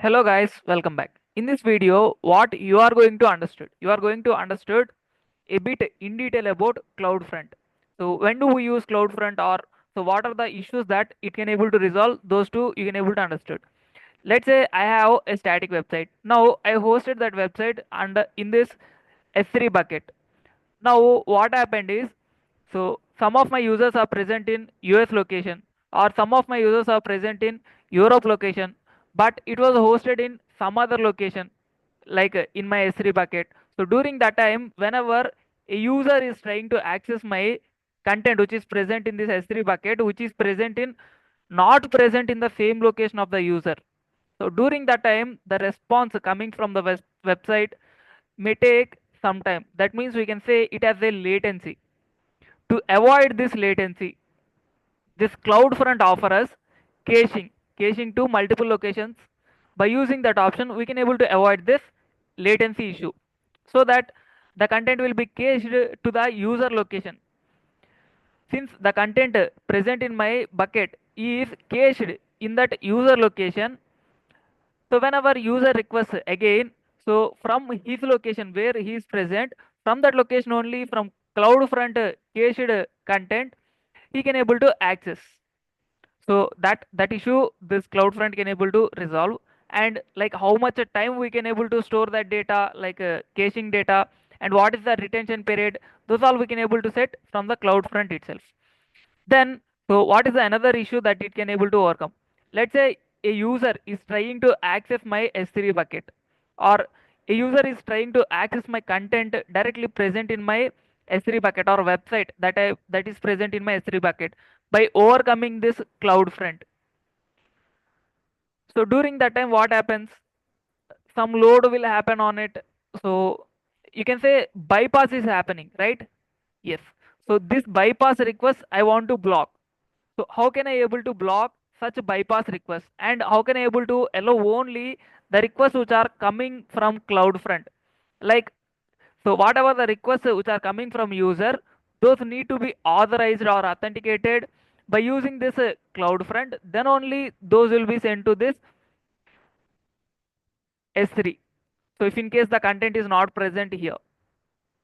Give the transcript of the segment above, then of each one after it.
Hello guys, welcome back. In this video, what you are going to understood? You are going to understood a bit in detail about CloudFront. So when do we use CloudFront, or so what are the issues that it can able to resolve? Those two you can able to understood. Let's say I have a static website. Now I hosted that website and in this S3 bucket. Now what happened is, so some of my users are present in US location, or some of my users are present in Europe location, but it was hosted in some other location, like in my S3 bucket. So during that time, whenever a user is trying to access my content which is present in this S3 bucket, which is present in not present in the same location of the user. So during that time, the response coming from the website may take some time. That means we can say it has a latency. To avoid this latency, this CloudFront offers us caching to multiple locations. By using that option, we can able to avoid this latency issue, so that the content will be cached to the user location. Since the content present in my bucket is cached in that user location, so whenever user requests again, so from his location where he is present, from that location only, from CloudFront cached content, he can able to access. So that issue this CloudFront can able to resolve. And like how much time we can able to store that data, like caching data, and what is the retention period, those all we can able to set from the CloudFront itself. Then, so what is the another issue that it can able to overcome? Let's say a user is trying to access my S3 bucket, or a user is trying to access my content directly present in my S3 bucket, or website that is present in my S3 bucket. By overcoming this CloudFront, so during that time, what happens? Some load will happen on it. So you can say bypass is happening, right? Yes. So this bypass request I want to block. So how can I able to block such bypass requests, and how can I able to allow only the requests which are coming from CloudFront? Like, so whatever the requests which are coming from user, those need to be authorized or authenticated by using this CloudFront. Then only those will be sent to this S3. So if in case the content is not present here,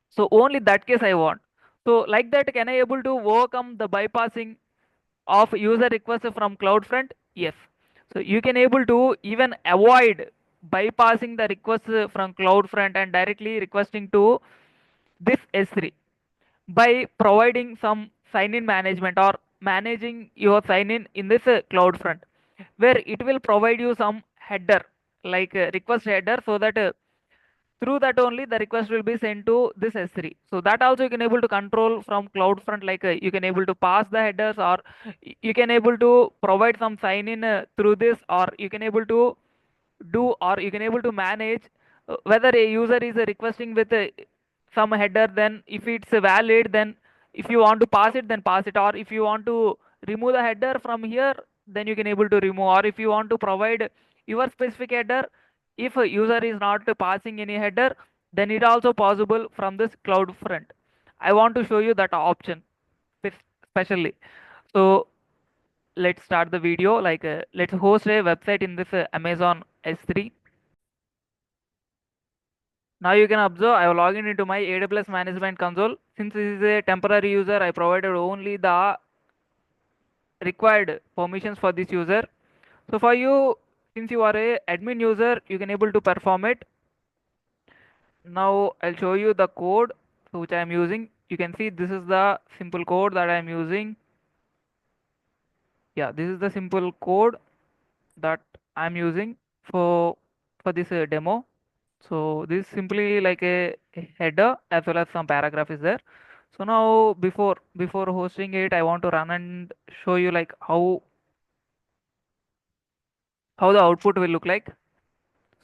so only that case I want. So like that, can I able to overcome the bypassing of user requests from CloudFront? Yes. So you can able to even avoid bypassing the requests from CloudFront and directly requesting to this S3 by providing some sign-in management, or managing your sign-in in this CloudFront, where it will provide you some header, like request header, so that through that only the request will be sent to this S3. So that also you can able to control from CloudFront, like you can able to pass the headers, or you can able to provide some sign in through this, or you can able to do, or you can able to manage whether a user is requesting with some header. Then if it's valid, then if you want to pass it, then pass it, or if you want to remove the header from here, then you can able to remove, or if you want to provide your specific header, if a user is not passing any header, then it also possible from this CloudFront. I want to show you that option specially. So let's start the video. Like let's host a website in this Amazon S3. Now you can observe I have logged into my AWS management console. Since this is a temporary user, I provided only the required permissions for this user. So for you, since you are a admin user, you can able to perform it. Now I'll show you the code which I am using. You can see this is the simple code that I am using. Yeah, this is the simple code that I am using for this demo. So this is simply like a header as well as some paragraph is there. So now before hosting it, I want to run and show you like how the output will look like.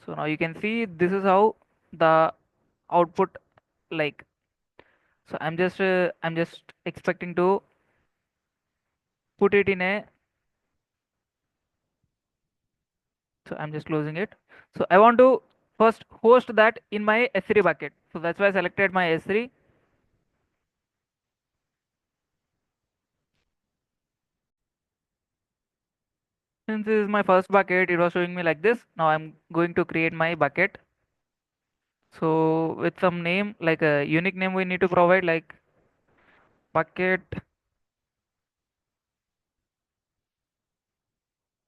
So now you can see this is how the output like. So I'm just expecting to put it in a. So I'm just closing it. So I want to first host that in my S3 bucket. So that's why I selected my S3. Since this is my first bucket, it was showing me like this. Now I'm going to create my bucket. So with some name, like a unique name we need to provide, like bucket,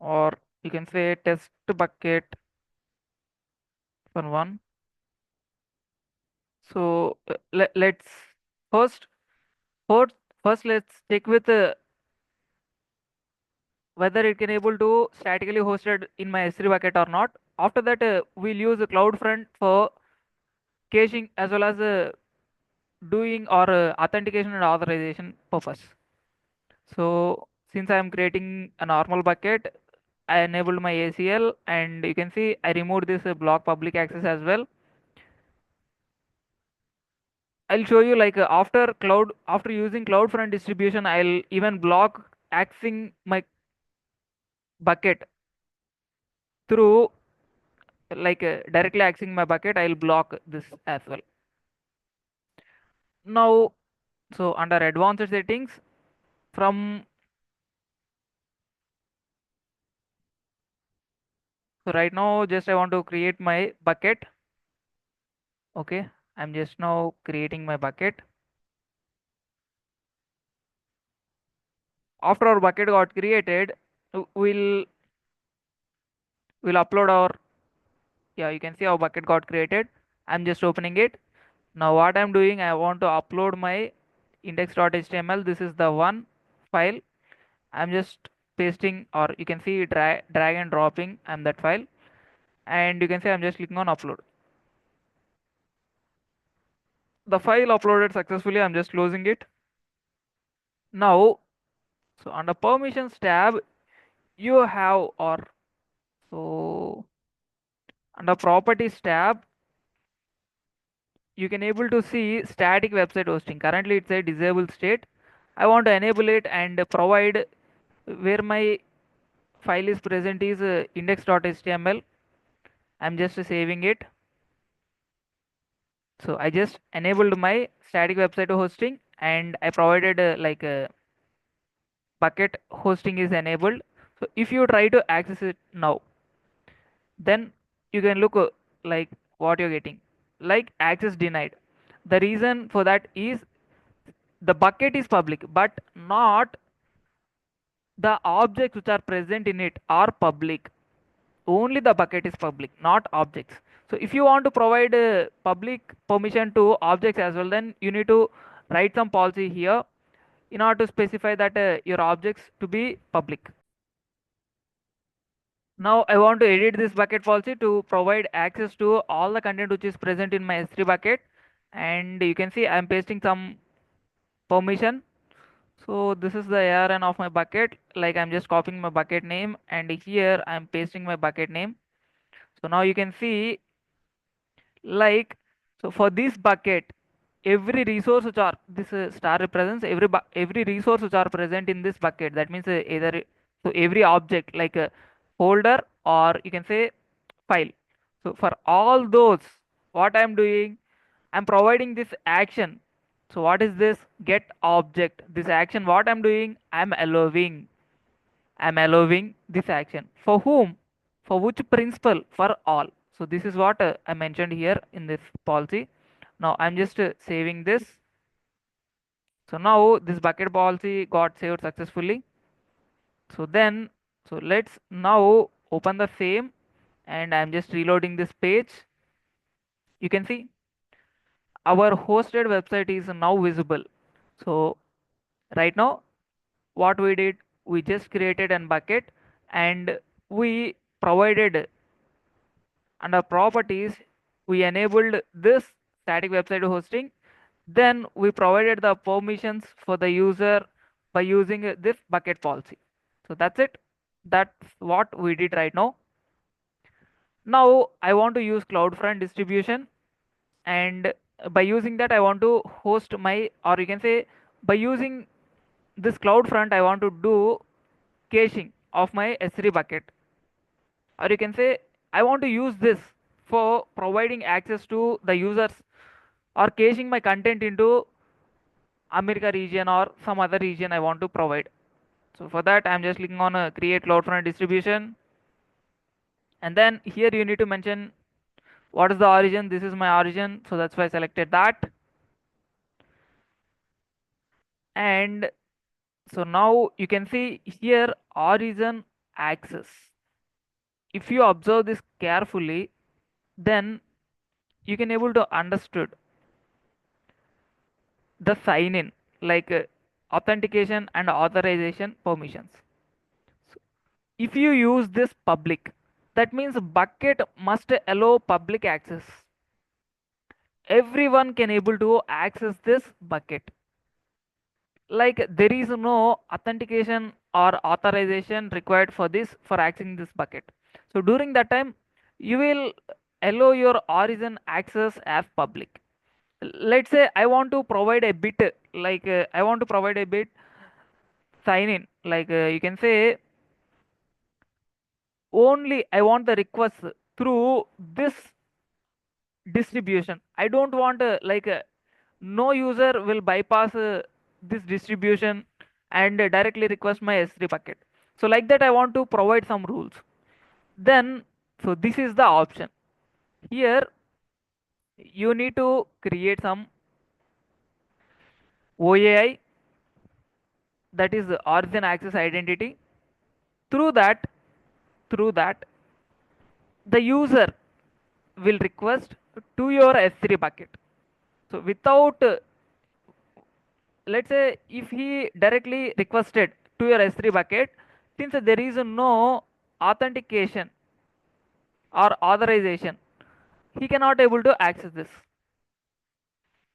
or you can say test bucket for one. So let's first, first, first let's check with whether it can able to statically hosted in my S3 bucket or not. After that, we'll use CloudFront for caching as well as doing or authentication and authorization purpose. So since I am creating a normal bucket, I enabled my ACL, and you can see I removed this block public access as well. I'll show you like after using CloudFront distribution, I'll even block accessing my bucket through like directly accessing my bucket. I'll block this as well. Now, so under advanced settings, from so right now just I want to create my bucket. Okay, I'm just now creating my bucket. After our bucket got created, we'll upload our, yeah, you can see our bucket got created. I'm just opening it. Now what I'm doing, I want to upload my index.html. This is the one file. I'm just pasting, or you can see drag and dropping. I'm that file, and you can see I'm just clicking on upload. The file uploaded successfully. I'm just closing it. Now, so under permissions tab, you have, or so under properties tab, you can able to see static website hosting. Currently it's a disabled state. I want to enable it and provide where my file is present is index.html. I'm just saving it. So I just enabled my static website hosting, and I provided like a bucket hosting is enabled. So if you try to access it now, then you can look like what you're getting, like access denied. The reason for that is the bucket is public, but not the objects which are present in it are public. Only the bucket is public, not objects. So if you want to provide public permission to objects as well, then you need to write some policy here in order to specify that your objects to be public. Now I want to edit this bucket policy to provide access to all the content which is present in my S3 bucket, and you can see I'm pasting some permission. So this is the ARN of my bucket. Like I'm just copying my bucket name, and here I'm pasting my bucket name. So now you can see, like, so for this bucket, every resource which are this star represents every resource which are present in this bucket. That means either so every object like a folder, or you can say file. So for all those, what I'm doing, I'm providing this action. So what is this get object? This action, what I'm doing, I'm allowing this action. For whom? For which principle? For all. So this is what I mentioned here in this policy. Now I'm just saving this. So now this bucket policy got saved successfully. So then, so let's now open the same, and I'm just reloading this page. You can see our hosted website is now visible. So right now, what we did, we just created an bucket, and we provided under properties, we enabled this static website hosting. Then we provided the permissions for the user by using this bucket policy. So that's it. That's what we did right now. Now I want to use CloudFront distribution, and by using that I want to host my, or you can say by using this CloudFront I want to do caching of my S3 bucket, or you can say I want to use this for providing access to the users or caching my content into America region or some other region I want to provide. So for that, I'm just clicking on create CloudFront distribution, and then here you need to mention what is the origin. This is my origin, so that's why I selected that. And so now you can see here origin access. If you observe this carefully, then you can able to understood the sign in, like authentication and authorization permissions. So if you use this public, that means bucket must allow public access. Everyone can able to access this bucket. Like there is no authentication or authorization required for this for accessing this bucket. So during that time, you will allow your origin access as public. Let's say I want to provide a bit, like I want to provide a bit sign in, like you can say only I want the request through this distribution. I don't want no user will bypass this distribution and directly request my S3 bucket. So like that I want to provide some rules. Then so this is the option. Here you need to create some OAI, that is origin access identity. Through that, through that the user will request to your S3 bucket. So without let's say if he directly requested to your S3 bucket, since there is no authentication or authorization, he cannot able to access this.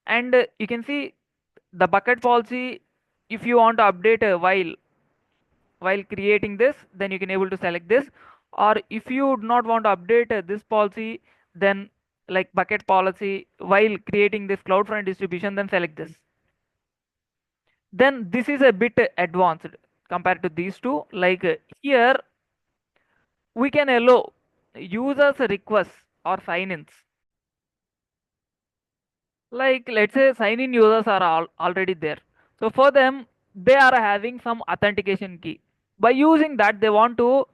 And you can see the bucket policy. If you want to update while creating this, then you can able to select this. Or if you do not want to update this policy, then like bucket policy while creating this CloudFront distribution, then select this. Then this is a bit advanced compared to these two. Like here we can allow users requests or sign-ins. Like let's say sign-in users are already there. So for them, they are having some authentication key. By using that, they want to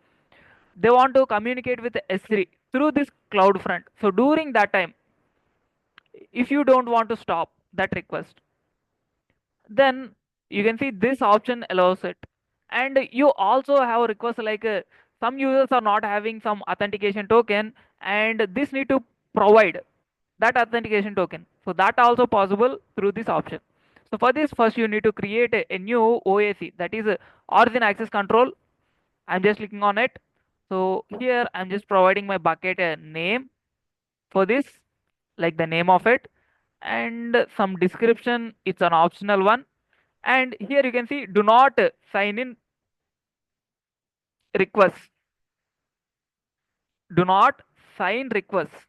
communicate with S3 through this CloudFront. So during that time, if you don't want to stop that request, then you can see this option allows it. And you also have a request like some users are not having some authentication token, and this need to provide that authentication token. So that also possible through this option. So for this, first you need to create a new OAC, that is origin access control. I'm just clicking on it. So here I'm just providing my bucket a name for this, like the name of it, and some description. It's an optional one. And here you can see do not sign in requests. Do not sign requests.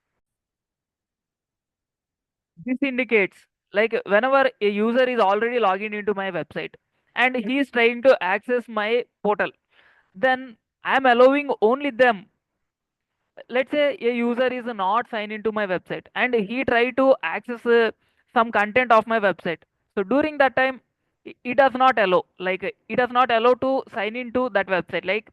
This indicates like whenever a user is already logging into my website and he is trying to access my portal, then I'm allowing only them. Let's say a user is not signed into my website and he try to access some content of my website. So during that time, it does not allow, like it does not allow to sign into that website. Like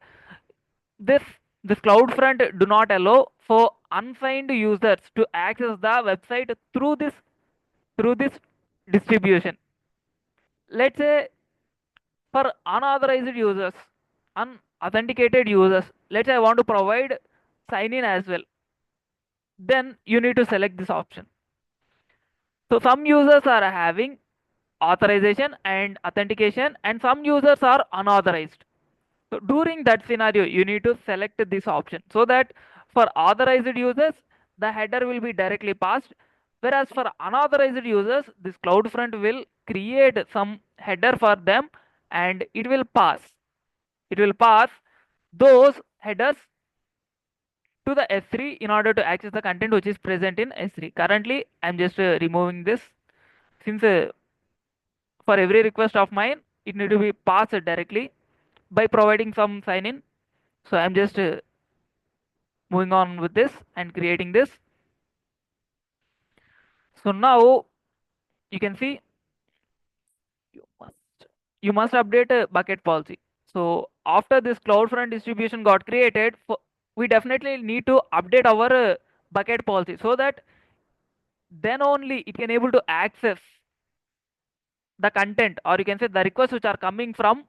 this this CloudFront do not allow for unsigned users to access the website through this distribution. Let's say for unauthorized users, unauthenticated users, let's say I want to provide sign in as well, then you need to select this option. So some users are having authorization and authentication, and some users are unauthorized. So during that scenario, you need to select this option so that for authorized users, the header will be directly passed. Whereas for unauthorized users, this CloudFront will create some header for them and it will pass. It will pass those headers to the S3 in order to access the content which is present in S3. Currently, I'm just removing this since for every request of mine, it need to be passed directly by providing some sign in. So I'm just moving on with this and creating this. So now you can see you must you must update a bucket policy. So after this CloudFront distribution got created, we definitely need to update our bucket policy so that then only it can able to access the content, or you can say the requests which are coming through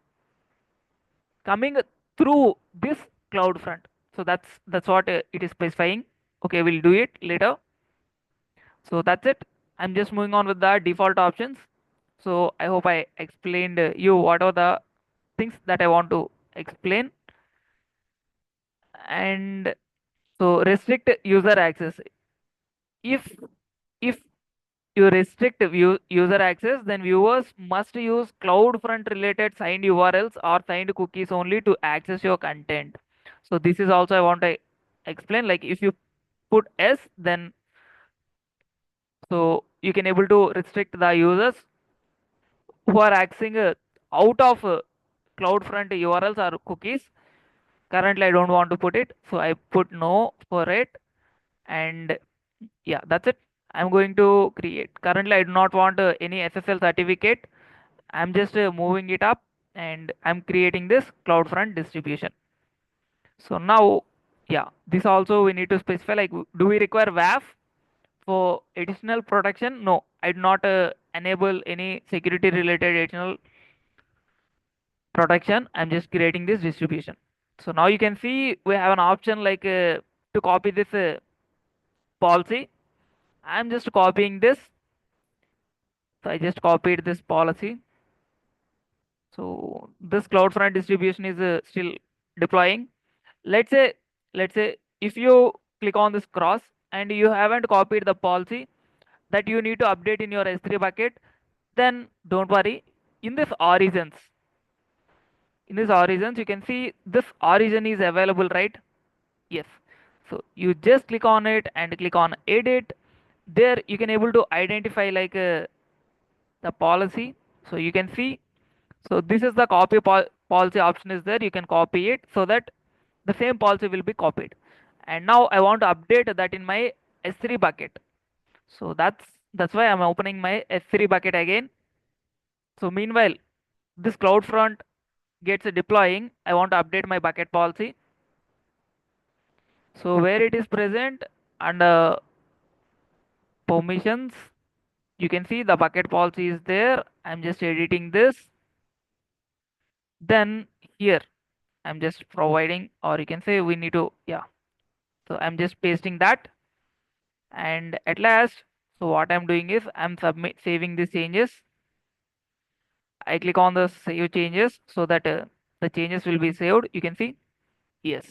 this CloudFront. So that's what it is specifying. Okay, we'll do it later. So that's it. I'm just moving on with the default options. So I hope I explained you what are the things that I want to explain. And so restrict user access. If if you restrict user access, then viewers must use CloudFront related signed URLs or signed cookies only to access your content. So this is also I want to explain. Like if you put S, then so you can able to restrict the users who are accessing out of CloudFront URLs or cookies. Currently, I don't want to put it, so I put no for it, and yeah, that's it. I'm going to create. Currently, I do not want any SSL certificate. I'm just moving it up, and I'm creating this CloudFront distribution. So now, yeah, this also we need to specify, like, do we require WAF for additional protection? No, I do not enable any security related additional protection. I'm just creating this distribution. So now you can see we have an option like to copy this policy. I'm just copying this. So I just copied this policy. So this CloudFront distribution is still deploying. Let's say, let's say if you click on this cross and you haven't copied the policy that you need to update in your S3 bucket, then don't worry. In this origins, you can see this origin is available, right? Yes. So you just click on it and click on edit. There you can able to identify like the policy. So you can see. So this is the policy option is there. You can copy it so that the same policy will be copied. And now I want to update that in my S3 bucket. So that's why I'm opening my S3 bucket again. So meanwhile, this CloudFront gets deploying. I want to update my bucket policy. So where it is present under permissions, you can see the bucket policy is there. I'm just editing this. Then here I'm just providing, or you can say we need to, yeah. So I'm just pasting that. And at last, so what I'm doing is I'm saving these changes. I click on the save changes so that the changes will be saved. You can see, yes.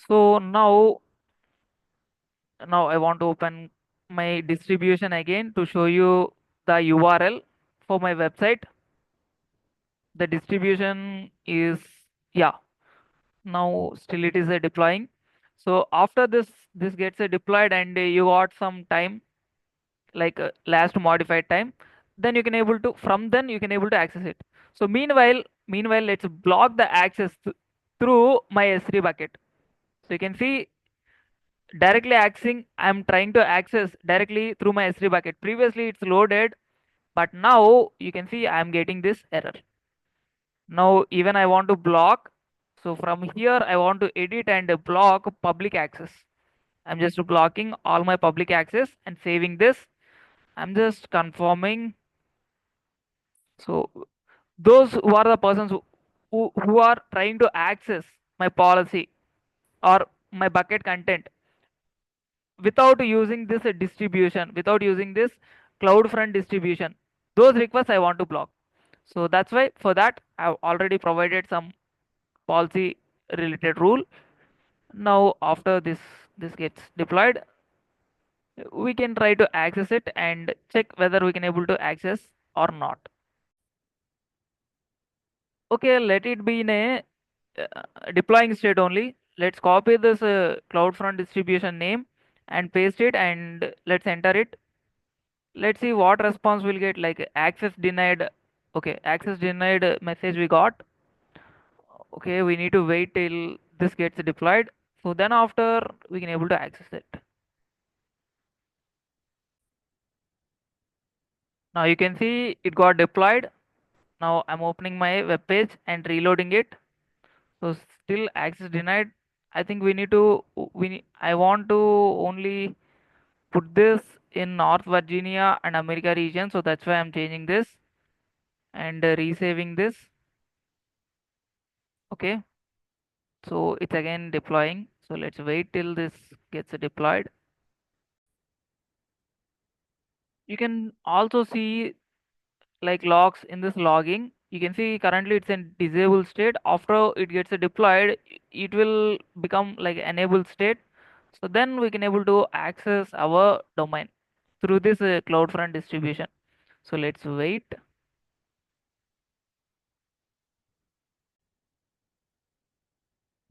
So now I want to open my distribution again to show you the URL for my website. The distribution is, yeah, now still it is deploying. So after this gets deployed and you got some time, like last modified time, then you can able to, from then you can able to access it. So meanwhile let's block the access through my S3 bucket. So you can see directly accessing, I'm trying to access directly through my S3 bucket. Previously it's loaded, but now you can see I'm getting this error. Now even I want to block. So from here I want to edit and block public access. I'm just blocking all my public access and saving this. I'm just confirming. So those who are the persons who are trying to access my policy or my bucket content without using this distribution, without using this CloudFront distribution, those requests I want to block. So that's why for that I've already provided some policy related rule. Now after this gets deployed, we can try to access it and check whether we can able to access or not. Okay, let it be in a deploying state only. Let's copy this CloudFront distribution name and paste it, and let's enter it. Let's see what response we'll get, like access denied. Okay, access denied message we got. Okay, we need to wait till this gets deployed. So then after we can able to access it. Now you can see it got deployed. Now I'm opening my web page and reloading it. So still access denied. I think we need to I want to only put this in North Virginia and America region. So that's why I'm changing this and resaving this. Okay. So it's again deploying. So let's wait till this gets deployed. You can also see like logs in this logging. You can see currently it's in disabled state. After it gets deployed, it will become like enabled state. So then we can able to access our domain through this CloudFront distribution. So let's wait.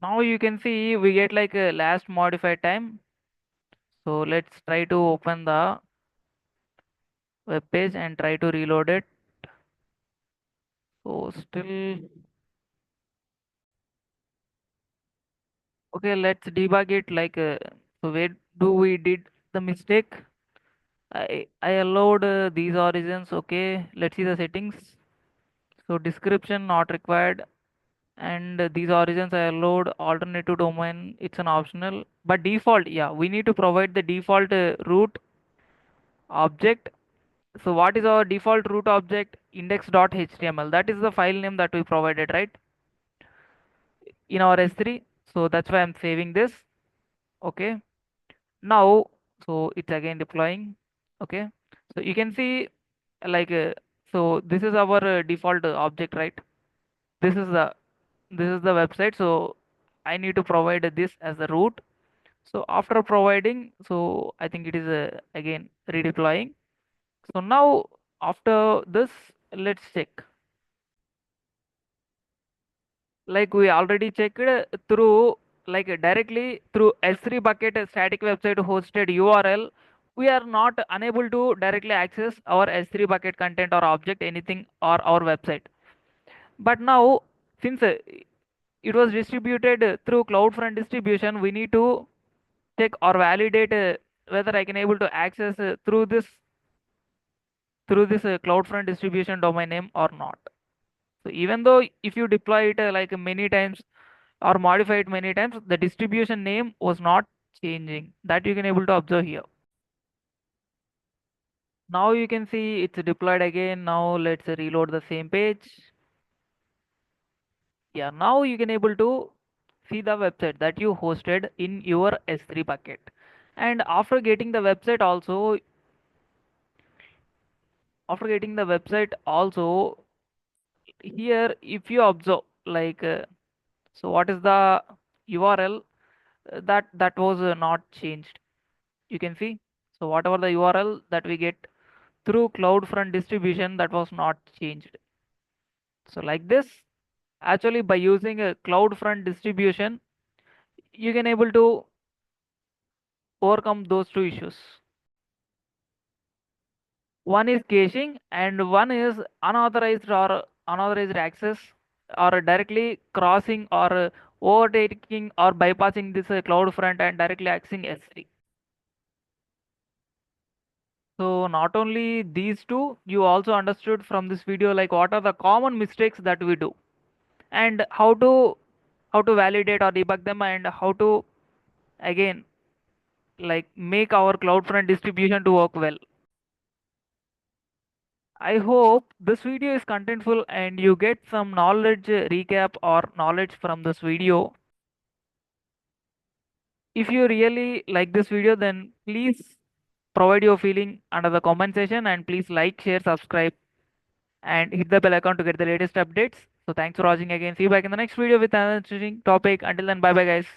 Now you can see we get like a last modified time. So let's try to open the web page and try to reload it. So still okay. Let's debug it. Like so, where do we did the mistake? I allowed these origins. Okay, let's see the settings. So description not required, and these origins I allowed alternative domain. It's an optional, but default. Yeah, we need to provide the default root object. So what is our default root object? Index.html. That is the file name that we provided, right? In our S3. So that's why I'm saving this. Okay. Now, so it's again deploying. Okay. So you can see like so this is our default object, right? This is the website. So I need to provide this as the root. So after providing, so I think it is again redeploying. So now after this, let's check. Like we already checked through like directly through S3 bucket static website hosted URL, we are not unable to directly access our S3 bucket content or object anything or our website. But now since it was distributed through CloudFront distribution, we need to check or validate whether I can able to access through this CloudFront distribution domain name or not. So even though if you deploy it like many times or modify it many times, the distribution name was not changing. That you can able to observe here. Now you can see it's deployed again. Now let's reload the same page. Yeah, now you can able to see the website that you hosted in your S3 bucket. And after getting the website also here if you observe like so what is the URL that was not changed. You can see. So whatever the URL that we get through CloudFront distribution that was not changed. So like this, actually by using a CloudFront distribution, you can able to overcome those two issues. One is caching and one is unauthorized access or directly crossing or overtaking or bypassing this CloudFront and directly accessing S3. So not only these two, you also understood from this video like what are the common mistakes that we do and how to validate or debug them and how to again like make our CloudFront distribution to work well. I hope this video is contentful and you get some knowledge recap or knowledge from this video. If you really like this video, then please provide your feeling under the comment section and please like, share, subscribe and hit the bell icon to get the latest updates. So thanks for watching again. See you back in the next video with another interesting topic. Until then, bye bye guys.